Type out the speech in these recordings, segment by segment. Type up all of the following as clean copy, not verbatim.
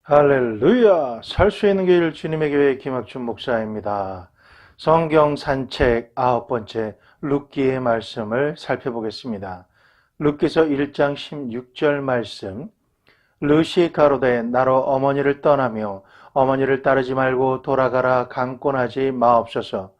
할렐루야! 살 수 있는 길 주님의 교회 김학준 목사입니다. 성경 산책 9번째 룻기의 말씀을 살펴보겠습니다. 룻기서 1장 16절 말씀. 룻이 가로되 나로 어머니를 떠나며 어머니를 따르지 말고 돌아가라 강권하지 마옵소서.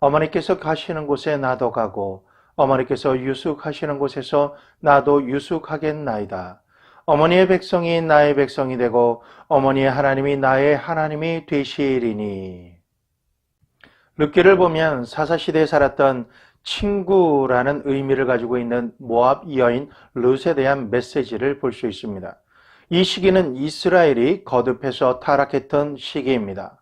어머니께서 가시는 곳에 나도 가고 어머니께서 유숙하시는 곳에서 나도 유숙하겠나이다. 어머니의 백성이 나의 백성이 되고 어머니의 하나님이 나의 하나님이 되시리니. 룻기를 보면 사사시대에 살았던 친구라는 의미를 가지고 있는 모압 여인 룻에 대한 메시지를 볼 수 있습니다. 이 시기는 이스라엘이 거듭해서 타락했던 시기입니다.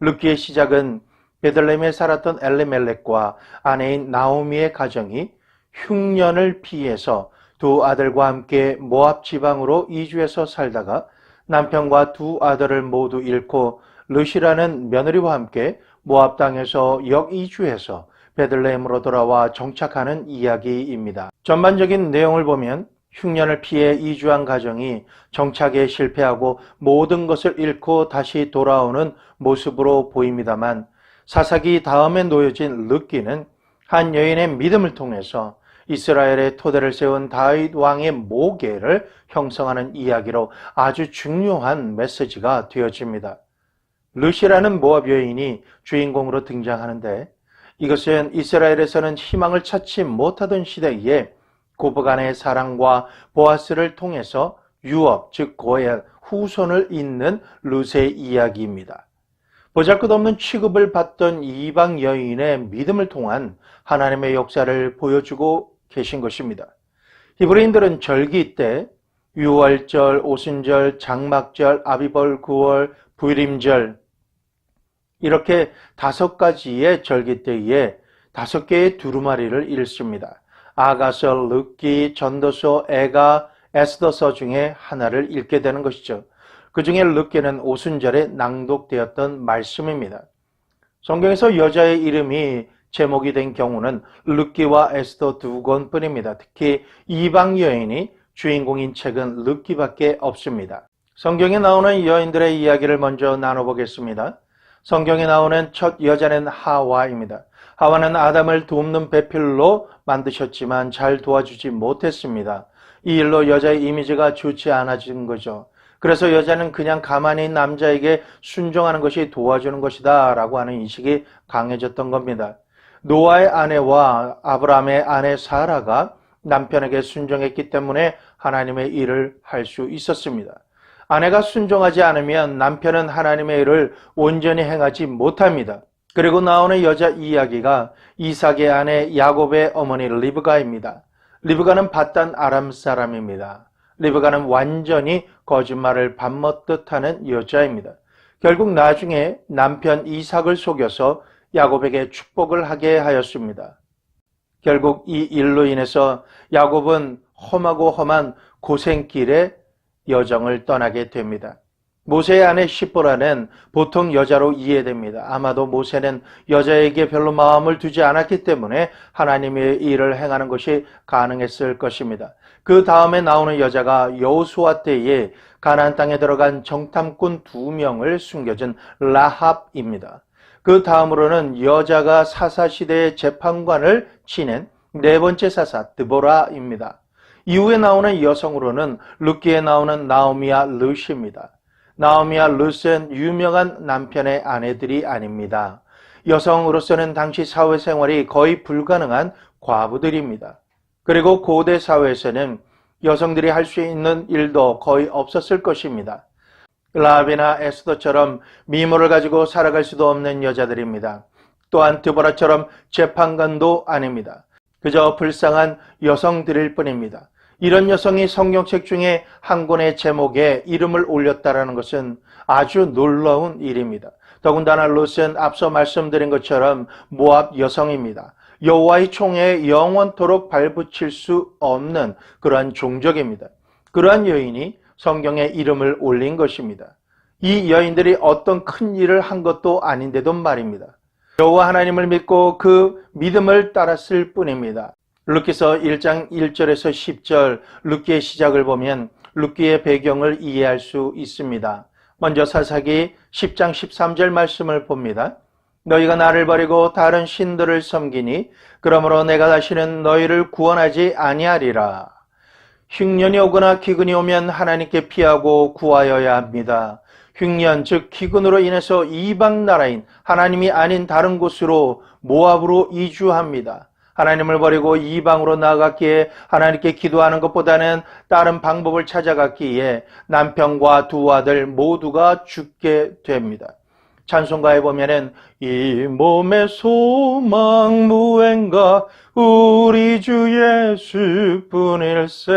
룻기의 시작은 베들레헴에 살았던 엘리멜렉과 아내인 나오미의 가정이 흉년을 피해서 두 아들과 함께 모압 지방으로 이주해서 살다가 남편과 두 아들을 모두 잃고 룻이라는 며느리와 함께 모압 땅에서 역이주해서 베들레헴으로 돌아와 정착하는 이야기입니다. 전반적인 내용을 보면 흉년을 피해 이주한 가정이 정착에 실패하고 모든 것을 잃고 다시 돌아오는 모습으로 보입니다만, 사사기 다음에 놓여진 룻기는 한 여인의 믿음을 통해서 이스라엘의 토대를 세운 다윗 왕의 모계를 형성하는 이야기로 아주 중요한 메시지가 되어집니다. 룻이라는 모압 여인이 주인공으로 등장하는데, 이것은 이스라엘에서는 희망을 찾지 못하던 시대에 고부간의 사랑과 보아스를 통해서 유업, 즉 고엘, 후손을 잇는 룻의 이야기입니다. 보잘것없는 취급을 받던 이방 여인의 믿음을 통한 하나님의 역사를 보여주고 계신 것입니다. 히브리인들은 절기 때 유월절, 오순절, 장막절, 아비벌 9월, 부림절 이렇게 5가지의 절기 때에 5개의 두루마리를 읽습니다. 아가서, 룻기, 전도서, 에가, 에스더서 중에 하나를 읽게 되는 것이죠. 그 중에 룻기는 오순절에 낭독되었던 말씀입니다. 성경에서 여자의 이름이 제목이 된 경우는 룻기와 에스더 2권뿐입니다. 특히 이방 여인이 주인공인 책은 룻기밖에 없습니다. 성경에 나오는 여인들의 이야기를 먼저 나눠보겠습니다. 성경에 나오는 첫 여자는 하와입니다. 하와는 아담을 돕는 배필로 만드셨지만 잘 도와주지 못했습니다. 이 일로 여자의 이미지가 좋지 않아진 거죠. 그래서 여자는 그냥 가만히 남자에게 순종하는 것이 도와주는 것이다 라고 하는 인식이 강해졌던 겁니다. 노아의 아내와 아브라함의 아내 사라가 남편에게 순종했기 때문에 하나님의 일을 할 수 있었습니다. 아내가 순종하지 않으면 남편은 하나님의 일을 온전히 행하지 못합니다. 그리고 나오는 여자 이야기가 이삭의 아내 야곱의 어머니 리브가입니다. 리브가는 밧단 아람 사람입니다. 리브가는 완전히 거짓말을 밥먹듯 하는 여자입니다. 결국 나중에 남편 이삭을 속여서 야곱에게 축복을 하게 하였습니다. 결국 이 일로 인해서 야곱은 험하고 험한 고생길에 여정을 떠나게 됩니다. 모세의 아내 시보라는 보통 여자로 이해됩니다. 아마도 모세는 여자에게 별로 마음을 두지 않았기 때문에 하나님의 일을 행하는 것이 가능했을 것입니다. 그 다음에 나오는 여자가 여호수아 때에 가나안 땅에 들어간 정탐꾼 2명을 숨겨준 라합입니다. 그 다음으로는 여자가 사사시대의 재판관을 지낸 4번째 사사 드보라입니다. 이후에 나오는 여성으로는 룻기에 나오는 나오미와 룻입니다. 나오미와 룻은 유명한 남편의 아내들이 아닙니다. 여성으로서는 당시 사회생활이 거의 불가능한 과부들입니다. 그리고 고대 사회에서는 여성들이 할 수 있는 일도 거의 없었을 것입니다. 라합이나 에스더처럼 미모를 가지고 살아갈 수도 없는 여자들입니다. 또한 드보라처럼 재판관도 아닙니다. 그저 불쌍한 여성들일 뿐입니다. 이런 여성이 성경책 중에 한 권의 제목에 이름을 올렸다는 것은 아주 놀라운 일입니다. 더군다나 룻은 앞서 말씀드린 것처럼 모압 여성입니다. 여호와의 총에 영원토록 발붙일 수 없는 그러한 종족입니다. 그러한 여인이 성경에 이름을 올린 것입니다. 이 여인들이 어떤 큰 일을 한 것도 아닌데도 말입니다. 여호와 하나님을 믿고 그 믿음을 따랐을 뿐입니다. 룻기서 1장 1절에서 10절 룻기의 시작을 보면 룻기의 배경을 이해할 수 있습니다. 먼저 사사기 10장 13절 말씀을 봅니다. 너희가 나를 버리고 다른 신들을 섬기니 그러므로 내가 다시는 너희를 구원하지 아니하리라. 흉년이 오거나 기근이 오면 하나님께 피하고 구하여야 합니다. 흉년 즉 기근으로 인해서 이방 나라인 하나님이 아닌 다른 곳으로 모압으로 이주합니다. 하나님을 버리고 이방으로 나아갔기에 하나님께 기도하는 것보다는 다른 방법을 찾아갔기에 남편과 두 아들 모두가 죽게 됩니다. 찬송가에 보면은 이 몸의 소망 무엔가 우리 주 예수뿐일세.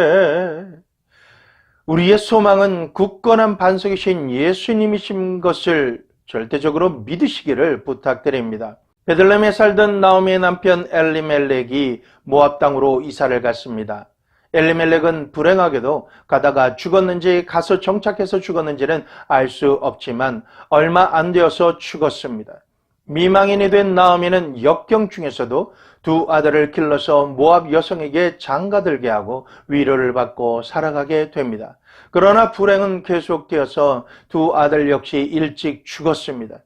우리의 소망은 굳건한 반석이신 예수님이신 것을 절대적으로 믿으시기를 부탁드립니다. 베들레헴에 살던 나오미의 남편 엘리멜렉이 모압 땅으로 이사를 갔습니다. 엘리멜렉은 불행하게도 가다가 죽었는지 가서 정착해서 죽었는지는 알 수 없지만 얼마 안 되어서 죽었습니다. 미망인이 된 나오미는 역경 중에서도 두 아들을 길러서 모압 여성에게 장가들게 하고 위로를 받고 살아가게 됩니다. 그러나 불행은 계속되어서 두 아들 역시 일찍 죽었습니다.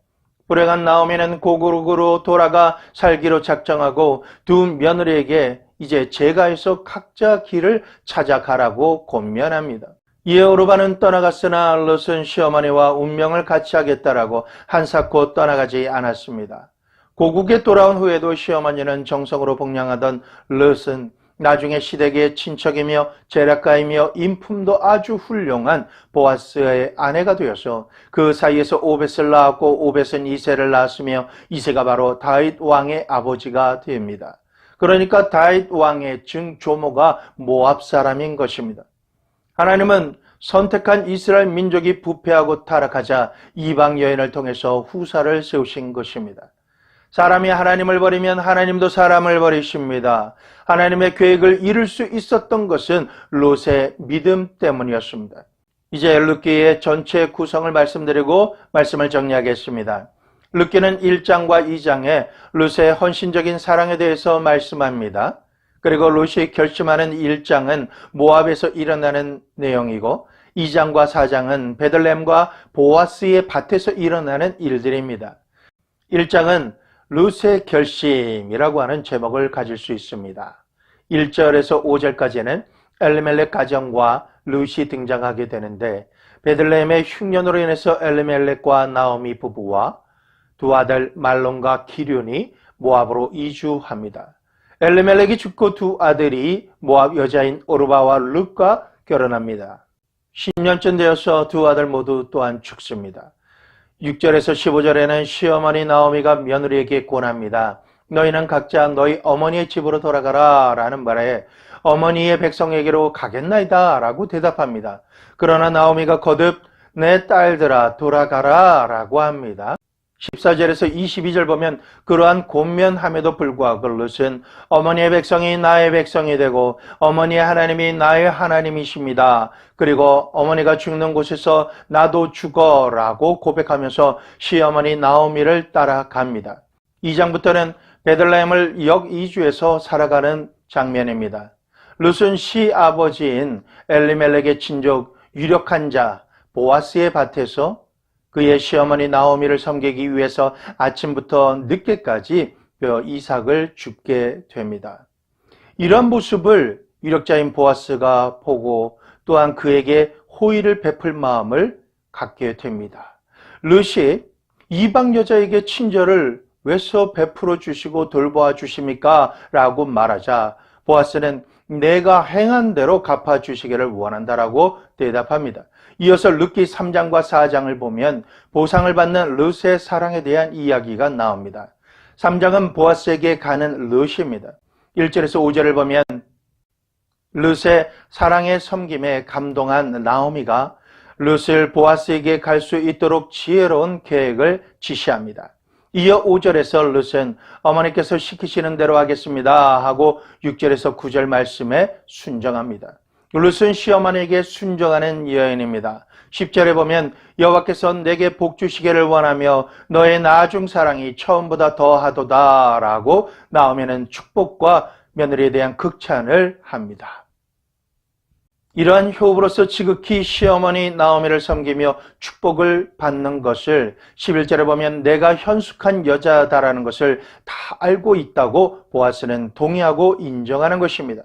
불행한 나오미는 고국으로 돌아가 살기로 작정하고 두 며느리에게 이제 제가에서 각자 길을 찾아가라고 권면합니다. 이에 오르바는 떠나갔으나 롯은 시어머니와 운명을 같이 하겠다라고 한사코 떠나가지 않았습니다. 고국에 돌아온 후에도 시어머니는 정성으로 복양하던 롯은 나중에 시댁의 친척이며 제략가이며 인품도 아주 훌륭한 보아스의 아내가 되어서 그 사이에서 오벳을 낳았고 오벳은 이새를 낳았으며 이새가 바로 다윗 왕의 아버지가 됩니다. 그러니까 다윗 왕의 증조모가 모압 사람인 것입니다. 하나님은 선택한 이스라엘 민족이 부패하고 타락하자 이방 여인을 통해서 후사를 세우신 것입니다. 사람이 하나님을 버리면 하나님도 사람을 버리십니다. 하나님의 계획을 이룰 수 있었던 것은 롯의 믿음 때문이었습니다. 이제 룻기의 전체 구성을 말씀드리고 말씀을 정리하겠습니다. 룻기는 1장과 2장에 룻의 헌신적인 사랑에 대해서 말씀합니다. 그리고 롯이 결심하는 1장은 모압에서 일어나는 내용이고 2장과 4장은 베들레헴과 보아스의 밭에서 일어나는 일들입니다. 1장은 롯의 결심이라고 하는 제목을 가질 수 있습니다. 1절에서 5절까지는 엘리멜렉 가정과 롯이 등장하게 되는데 베들레헴의 흉년으로 인해서 엘리멜렉과 나오미 부부와 두 아들 말론과 기륜이 모압으로 이주합니다. 엘리멜렉이 죽고 두 아들이 모압 여자인 오르바와 룻과 결혼합니다. 10년쯤 되어서 두 아들 모두 또한 죽습니다. 6절에서 15절에는 시어머니 나오미가 며느리에게 권합니다. 너희는 각자 너희 어머니의 집으로 돌아가라 라는 말에 어머니의 백성에게로 가겠나이다 라고 대답합니다. 그러나 나오미가 거듭 내 딸들아 돌아가라 라고 합니다. 14절에서 22절 보면 그러한 권면함에도 불구하고 롯은 어머니의 백성이 나의 백성이 되고 어머니의 하나님이 나의 하나님이십니다. 그리고 어머니가 죽는 곳에서 나도 죽어라고 고백하면서 시어머니 나오미를 따라갑니다. 2장부터는 베들레헴을 역이주해서 살아가는 장면입니다. 롯은 시아버지인 엘리멜렉의 친족 유력한 자 보아스의 밭에서 그의 시어머니 나오미를 섬기기 위해서 아침부터 늦게까지 이삭을 줍게 됩니다. 이런 모습을 유력자인 보아스가 보고 또한 그에게 호의를 베풀 마음을 갖게 됩니다. 롯이 이방 여자에게 친절을 왜서 베풀어 주시고 돌보아 주십니까? 라고 말하자 보아스는 내가 행한 대로 갚아 주시기를 원한다라고 대답합니다. 이어서 룻기 3장과 4장을 보면 보상을 받는 룻의 사랑에 대한 이야기가 나옵니다. 3장은 보아스에게 가는 룻입니다. 1절에서 5절을 보면 룻의 사랑의 섬김에 감동한 나오미가 룻을 보아스에게 갈 수 있도록 지혜로운 계획을 지시합니다. 이어 5절에서 룻은 어머니께서 시키시는 대로 하겠습니다 하고 6절에서 9절 말씀에 순종합니다. 룻은 시어머니에게 순종하는 여인입니다. 10절에 보면 여호와께서 내게 복 주시기를 원하며 너의 나중 사랑이 처음보다 더하도다 라고 나오면은 축복과 며느리에 대한 극찬을 합니다. 이러한 효부로서 지극히 시어머니 나오미를 섬기며 축복을 받는 것을 11절에 보면 내가 현숙한 여자다라는 것을 다 알고 있다고 보아스는 동의하고 인정하는 것입니다.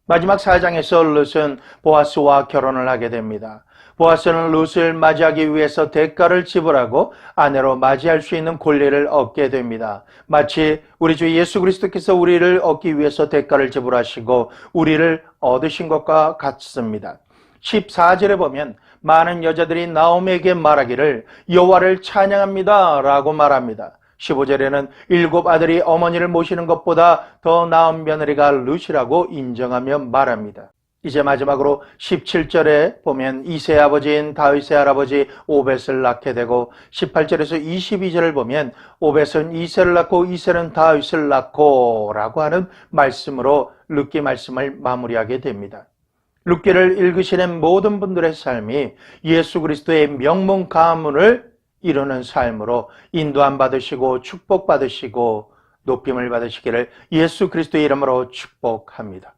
마지막 4장에서 룻은 보아스와 결혼을 하게 됩니다. 보아스는 룻을 맞이하기 위해서 대가를 지불하고 아내로 맞이할 수 있는 권리를 얻게 됩니다. 마치 우리 주 예수 그리스도께서 우리를 얻기 위해서 대가를 지불하시고 우리를 얻으신 것과 같습니다. 14절에 보면 많은 여자들이 나오미에게 말하기를 여호와를 찬양합니다 라고 말합니다. 15절에는 7 아들이 어머니를 모시는 것보다 더 나은 며느리가 룻이라고 인정하며 말합니다. 이제 마지막으로 17절에 보면 이세의 아버지인 다윗의 할아버지 오벳을 낳게 되고 18절에서 22절을 보면 오벳은 이세를 낳고 이세는 다윗을 낳고 라고 하는 말씀으로 룻기 말씀을 마무리하게 됩니다. 룻기를 읽으시는 모든 분들의 삶이 예수 그리스도의 명문 가문을 이루는 삶으로 인도함 받으시고 축복 받으시고 높임을 받으시기를 예수 그리스도의 이름으로 축복합니다.